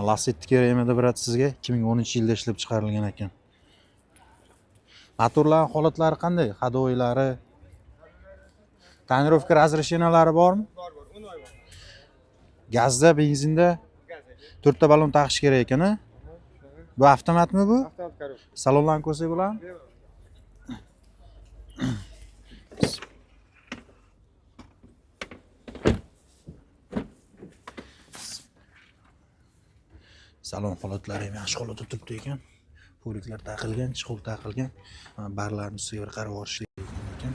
Lasetti kerak edi brat sizga. 2010-yilda ishlab chiqarilgan ekan. Motorlar holatlari qanday? Hadoylari, tonirovka razreshenalari bormi? Bor, 10 oy bor. Gazda, benzinda 4 ta ballon taqish kerak ekan-a? Bu avtomatmi bu? Avtomat korov. Salonlarni ko'rsak bo'ladimi? Salon holatlari ham yaxshi holatda turibdi ekan. Poliklar taqilgan, chiqov taqilgan. Barlarni ustiga bir qarab olishlik ekan.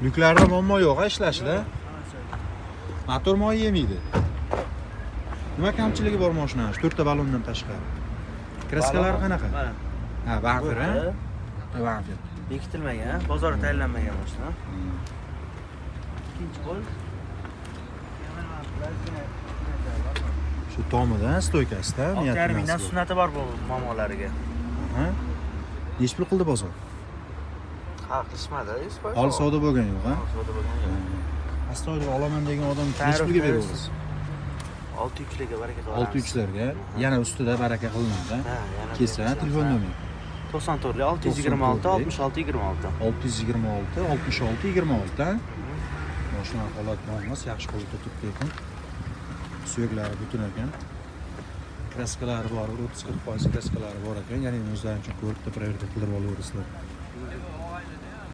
Lyuklarda muammo yo'q, ishlashda. Motor moy yemaydi. Nima kamchiligi bor mashinaning? 4 ta ballondan tashqari. Kraskalari qanaqa? Mana. Ha, bamper, ha? Bamper. Bekitilmagan, bozorda tayinlanmagan mashina. Ikkinchi qo'l. Shu tomida, stoykasida, 6,5 mingdan sunnati bor bu momolariga. Ha? Nech pul qildi bozor? Ha, qilishmadi, 100%. Hol savdo bo'lgan yo'q, ha? Savdo bo'lgan yo'q. Astoydil olaman degan odam nech pulga berasiz? 600 larga baraka qilamiz. 600 larga. Yana ustida baraka qilinadi. Ha, yana. Kelsa, telefon nomeri. 94 626 66 26. 626 66 26 ha? Mashina holat emas, yaxshi holatda turibdi ekan. Suyaklari butun ekan. Kraskalari bor, 30-40% kraskalari bor ekan. Ya'ni o'zlaringiz uchun ko'rib, proverka qildirib olaverasizlar.